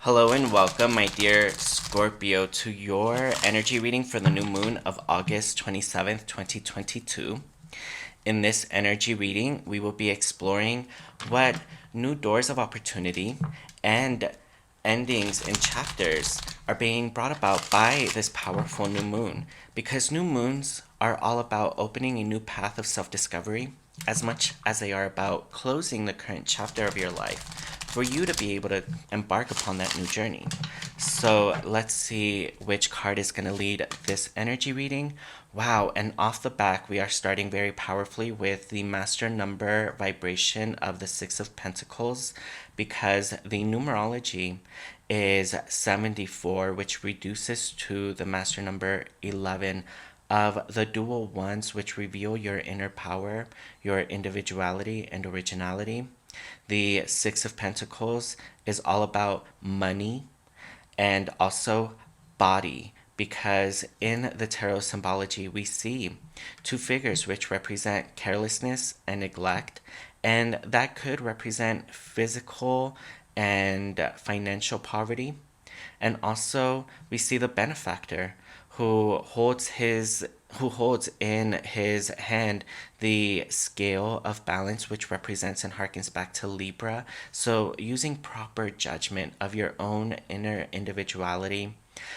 Hello and welcome, my dear Scorpio, to your energy reading for the new moon of August 27th, 2022. In this energy reading, we will be exploring what new doors of opportunity and endings in chapters are being brought about by this powerful new moon. Because new moons are all about opening a new path of self discovery as much as they are about closing the current chapter of your life for you to be able to embark upon that new journey. So let's see which card is going to lead this energy reading. Wow, and off the back, we are starting very powerfully with the master number vibration of the Six of Pentacles because the numerology is 74, which reduces to the master number 11 of the dual ones, which reveal your inner power, your individuality, and originality. The Six of Pentacles is all about money and also body, because in the tarot symbology we see two figures which represent carelessness and neglect, and that could represent physical and financial poverty. And also we see the benefactor who holds in his hand the scale of balance, which represents and harkens back to Libra. So using proper judgment of your own inner individuality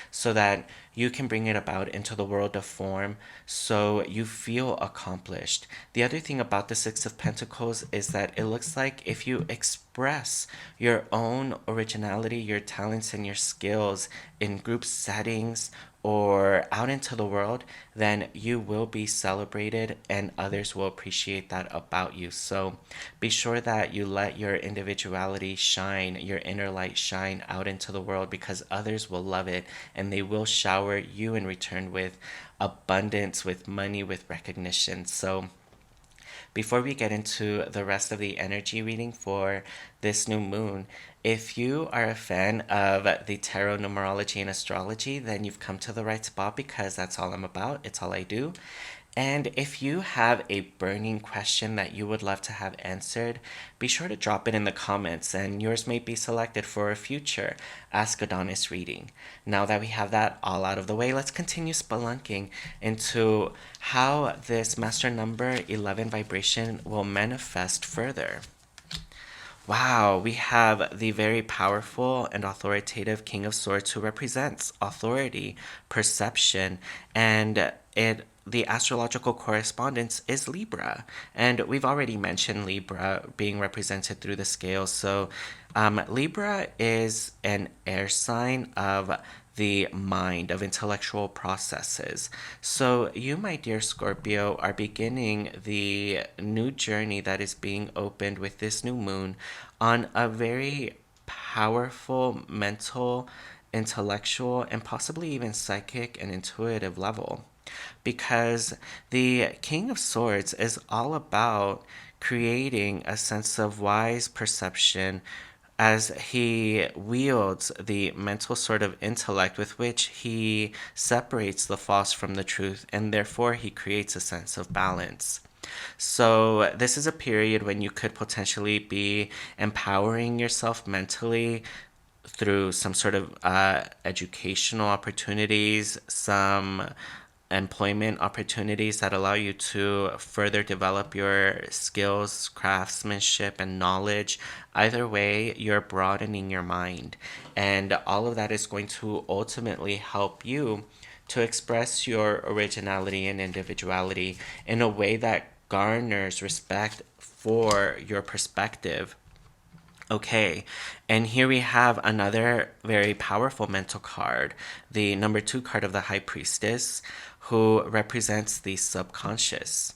so that you can bring it about into the world of form so you feel accomplished. The other thing about the Six of Pentacles is that it looks like if you express your own originality, your talents, and your skills in group settings or out into the world, then you will be celebrated and others will appreciate that about you. So be sure that you let your individuality shine, your inner light shine out into the world, because others will love it and they will shower you in return with abundance, with money, with recognition. So before we get into the rest of the energy reading for this new moon, if you are a fan of the tarot, numerology, and astrology, then you've come to the right spot, because that's all I'm about. It's all I do. And if you have a burning question that you would love to have answered, be sure to drop it in the comments and yours may be selected for a future Ask Adonis reading. Now that we have that all out of the way, let's continue spelunking into how this master number 11 vibration will manifest further. Wow, we have the very powerful and authoritative King of Swords, who represents authority, perception, and it the astrological correspondence is Libra. And we've already mentioned Libra being represented through the scales. So Libra is an air sign of the mind, of intellectual processes. So, you, my dear Scorpio, are beginning the new journey that is being opened with this new moon on a very powerful mental, intellectual, and possibly even psychic and intuitive level. Because the King of Swords is all about creating a sense of wise perception as he wields the mental sort of intellect with which he separates the false from the truth, and therefore he creates a sense of balance. So, this is a period when you could potentially be empowering yourself mentally through some sort of educational opportunities, some employment opportunities that allow you to further develop your skills, craftsmanship, and knowledge. Either way, you're broadening your mind. And all of that is going to ultimately help you to express your originality and individuality in a way that garners respect for your perspective. Okay, and here we have another very powerful mental card, the number 2 card of the High Priestess, who represents the subconscious.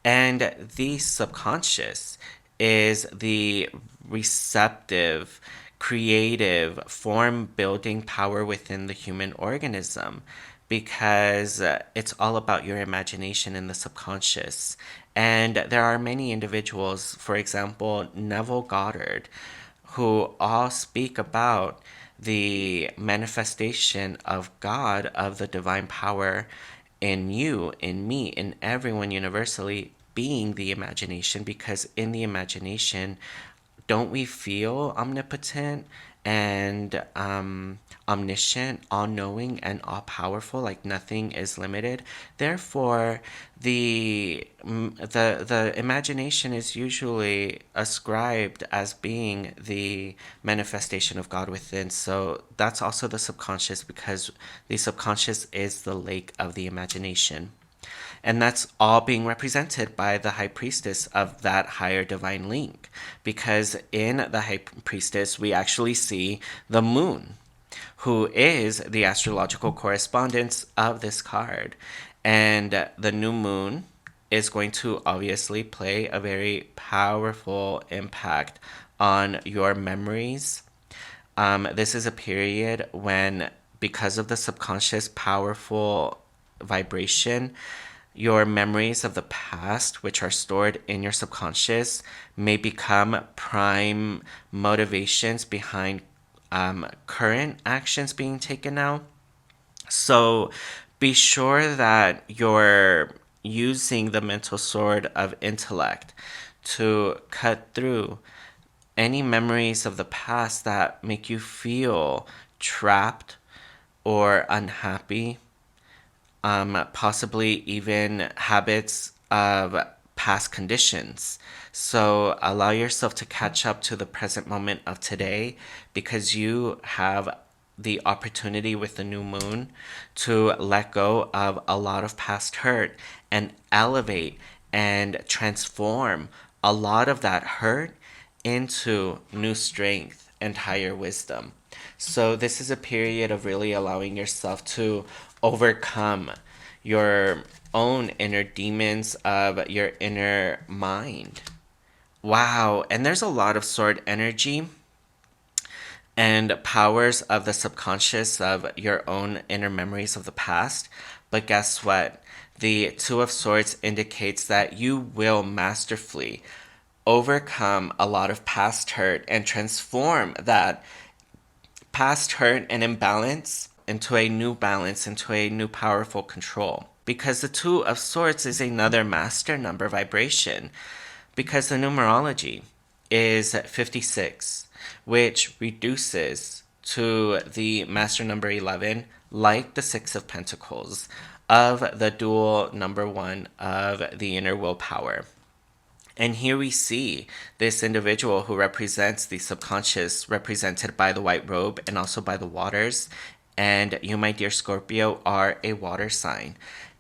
And the subconscious is the receptive, creative, form building power within the human organism, because it's all about your imagination in the subconscious. And there are many individuals, for example, Neville Goddard, who all speak about the manifestation of God, of the divine power in you, in me, in everyone universally, being the imagination, because in the imagination, don't we feel omnipotent and omniscient, all-knowing, and all-powerful. Like nothing is limited. Therefore, the imagination is usually ascribed as being the manifestation of God within. So that's also the subconscious, because the subconscious is the lake of the imagination. And that's all being represented by the high priestess of that higher divine link. Because in the high priestess, we actually see the moon, who is the astrological correspondence of this card. And the new moon is going to obviously play a very powerful impact on your memories. This is a period when, because of the subconscious powerful vibration, your memories of the past, which are stored in your subconscious, may become prime motivations behind current actions being taken now. So be sure that you're using the mental sword of intellect to cut through any memories of the past that make you feel trapped or unhappy, possibly even habits of past conditions. So allow yourself to catch up to the present moment of today, because you have the opportunity with the new moon to let go of a lot of past hurt and elevate and transform a lot of that hurt into new strength and higher wisdom. So, this is a period of really allowing yourself to overcome your own inner demons of your inner mind. Wow, and there's a lot of sword energy and powers of the subconscious of your own inner memories of the past. But guess what? The Two of Swords indicates that you will masterfully overcome a lot of past hurt and transform that past hurt and imbalance into a new balance, into a new powerful control. Because the Two of Swords is another master number vibration. Because the numerology is 56, which reduces to the master number 11, like the Six of Pentacles, of the dual number 1 of the inner willpower. And here we see this individual who represents the subconscious, represented by the white robe and also by the waters. And you, my dear Scorpio, are a water sign.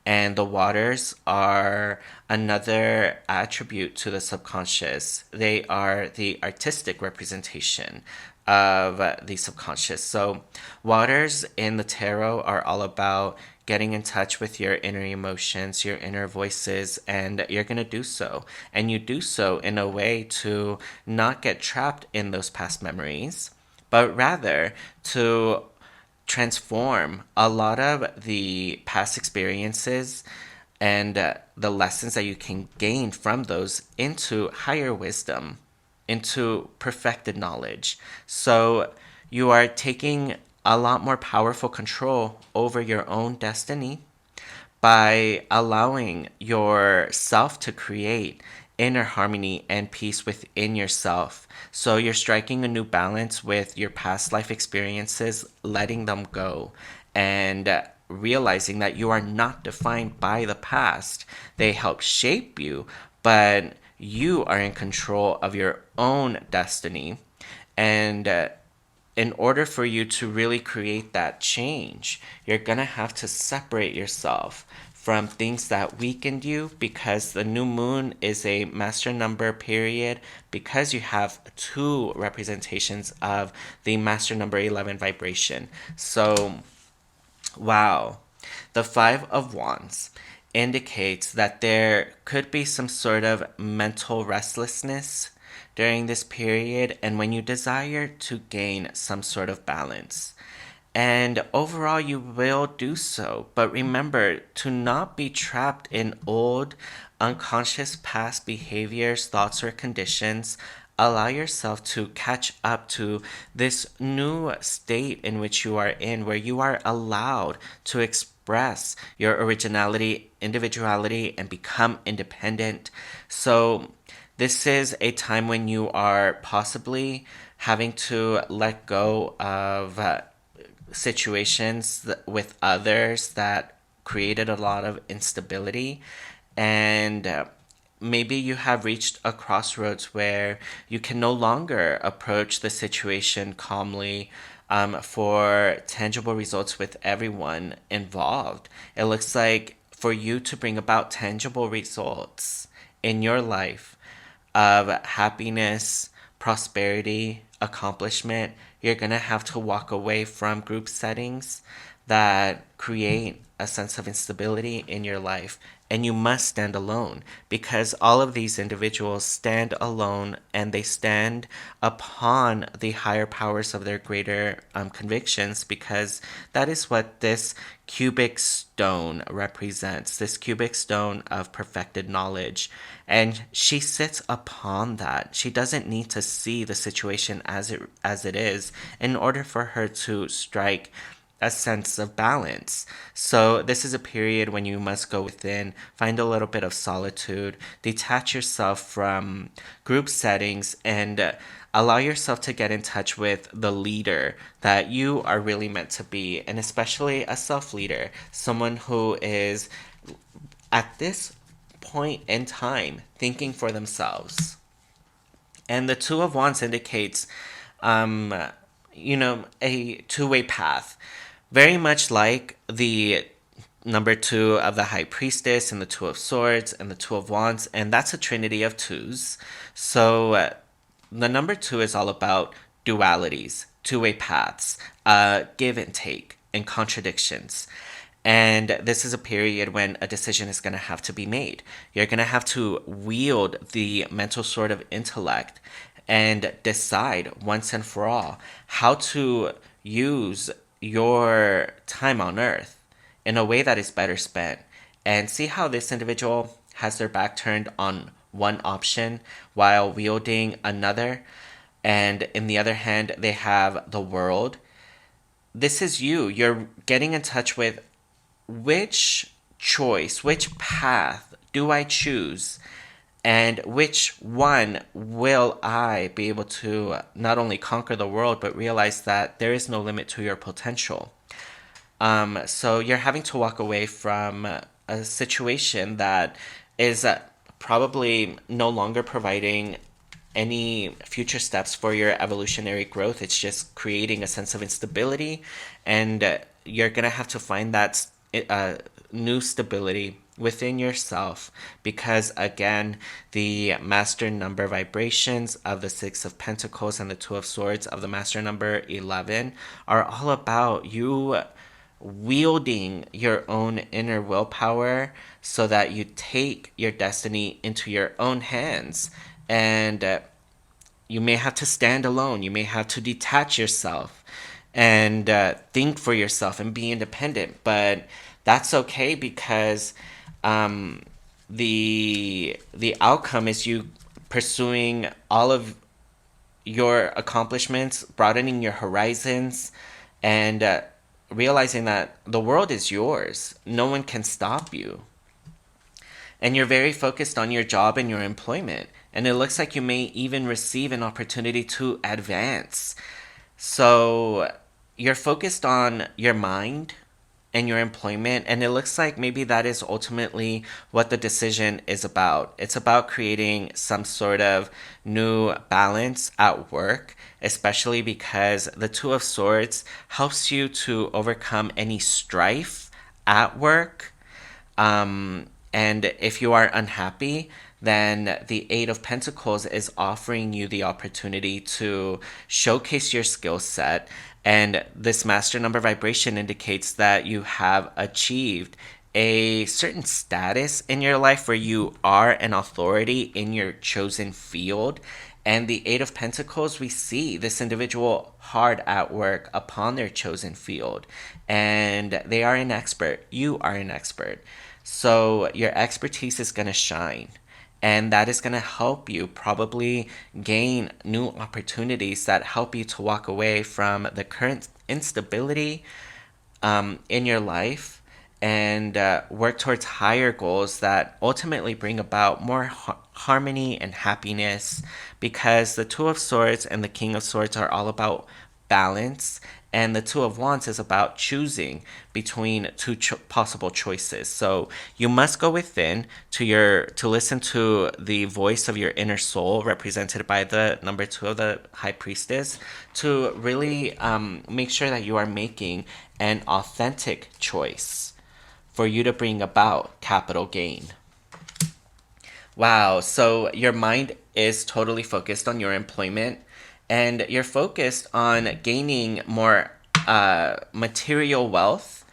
And the waters are another attribute to the subconscious. They are the artistic representation of the subconscious. So, waters in the tarot are all about getting in touch with your inner emotions, your inner voices, and you're going to do so. And you do so in a way to not get trapped in those past memories, but rather to transform a lot of the past experiences and the lessons that you can gain from those into higher wisdom, into perfected knowledge. So you are taking a lot more powerful control over your own destiny by allowing yourself to create inner harmony and peace within yourself. So you're striking a new balance with your past life experiences, letting them go, and realizing that you are not defined by the past. They help shape you, but you are in control of your own destiny. And in order for you to really create that change, you're going to have to separate yourself from things that weakened you, because the new moon is a master number period, because you have two representations of the master number 11 vibration. So, wow. The Five of Wands indicates that there could be some sort of mental restlessness during this period, and when you desire to gain some sort of balance. And overall, you will do so. But remember to not be trapped in old, unconscious past behaviors, thoughts, or conditions. Allow yourself to catch up to this new state in which you are in, where you are allowed to express your originality, individuality, and become independent. So, this is a time when you are possibly having to let go of situations with others that created a lot of instability. And maybe you have reached a crossroads where you can no longer approach the situation calmly, for tangible results with everyone involved. It looks like for you to bring about tangible results in your life of happiness, prosperity, accomplishment, you're going to have to walk away from group settings that create a sense of instability in your life. And you must stand alone, because all of these individuals stand alone and they stand upon the higher powers of their greater convictions, because that is what this cubic stone represents, this cubic stone of perfected knowledge. And she sits upon that. She doesn't need to see the situation as it is in order for her to strike a sense of balance. So this is a period when you must go within, find a little bit of solitude, detach yourself from group settings, and allow yourself to get in touch with the leader that you are really meant to be, and especially a self leader, someone who is at this point in time thinking for themselves. And the Two of Wands indicates, um, a two-way path, very much like the number two of the High Priestess and the Two of Swords and the Two of Wands, and that's a trinity of twos. So the number two is all about dualities, two-way paths, give and take, and contradictions. And this is a period when a decision is going to have to be made. You're going to have to wield the mental sword of intellect and decide once and for all how to use your time on earth in a way that is better spent. And see how this individual has their back turned on one option while wielding another. And in the other hand, they have the world. This is you. You're getting in touch with which choice, which path do I choose? And which one will I be able to not only conquer the world, but realize that there is no limit to your potential? So you're having to walk away from a situation that is probably no longer providing any future steps for your evolutionary growth. It's just creating a sense of instability, and you're gonna have to find that new stability within yourself, because again, the master number vibrations of the Six of Pentacles and the Two of Swords of the master number 11 are all about you wielding your own inner willpower so that you take your destiny into your own hands. And you may have to stand alone, you may have to detach yourself and think for yourself and be independent, but that's okay, because the outcome is you pursuing all of your accomplishments, broadening your horizons, and realizing that the world is yours. No one can stop you. And you're very focused on your job and your employment. And it looks like you may even receive an opportunity to advance. So you're focused on your mind and your employment, and it looks like maybe that is ultimately what the decision is about. It's about creating some sort of new balance at work, especially because the Two of Swords helps you to overcome any strife at work. And if you are unhappy, then the Eight of Pentacles is offering you the opportunity to showcase your skill set. And this master number vibration indicates that you have achieved a certain status in your life where you are an authority in your chosen field. And the Eight of Pentacles, we see this individual hard at work upon their chosen field. And they are an expert. You are an expert. So your expertise is going to shine. And that is going to help you probably gain new opportunities that help you to walk away from the current instability in your life and work towards higher goals that ultimately bring about more harmony and happiness, because the Two of Swords and the King of Swords are all about balance, and the Two of Wands is about choosing between two possible choices. So you must go within to listen to the voice of your inner soul, represented by the number 2 of the High Priestess, to really make sure that you are making an authentic choice for you to bring about capital gain. Wow, so your mind is totally focused on your employment, and you're focused on gaining more material wealth.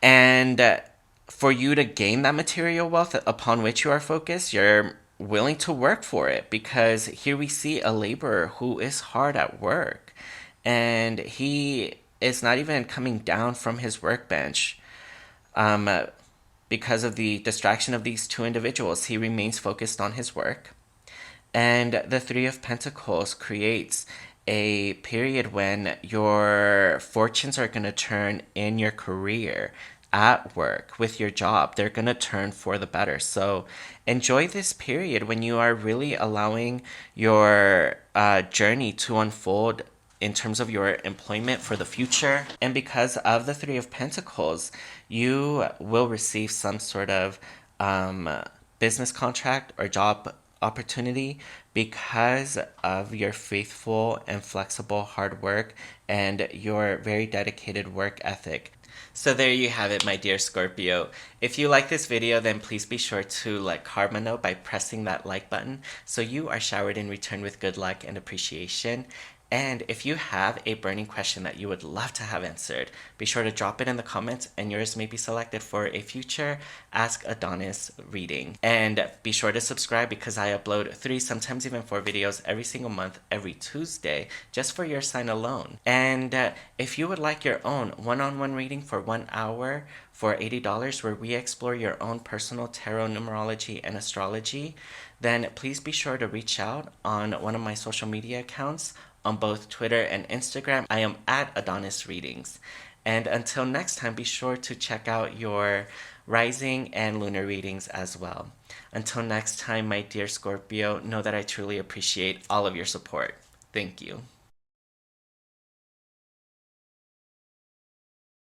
And for you to gain that material wealth upon which you are focused, you're willing to work for it, because here we see a laborer who is hard at work, and he is not even coming down from his workbench. Um, because of the distraction of these two individuals, he remains focused on his work. And the Three of Pentacles creates a period when your fortunes are going to turn in your career, at work, with your job. They're going to turn for the better. So enjoy this period when you are really allowing your journey to unfold in terms of your employment for the future. And because of the Three of Pentacles, you will receive some sort of business contract or job opportunity because of your faithful and flexible hard work and your very dedicated work ethic. So there you have it, my dear Scorpio. If you like this video, then please be sure to let Karma know by pressing that like button so you are showered in return with good luck and appreciation. And if you have a burning question that you would love to have answered, be sure to drop it in the comments and yours may be selected for a future Ask Adonis reading. And be sure to subscribe, because I upload 3, sometimes even 4 videos every single month, every Tuesday, just for your sign alone. And if you would like your own one-on-one reading for 1 hour for $80, where we explore your own personal tarot, numerology, and astrology, then please be sure to reach out on one of my social media accounts on both Twitter and Instagram. I am at Adonis Readings. And until next time, be sure to check out your rising and lunar readings as well. Until next time, my dear Scorpio, know that I truly appreciate all of your support. Thank you.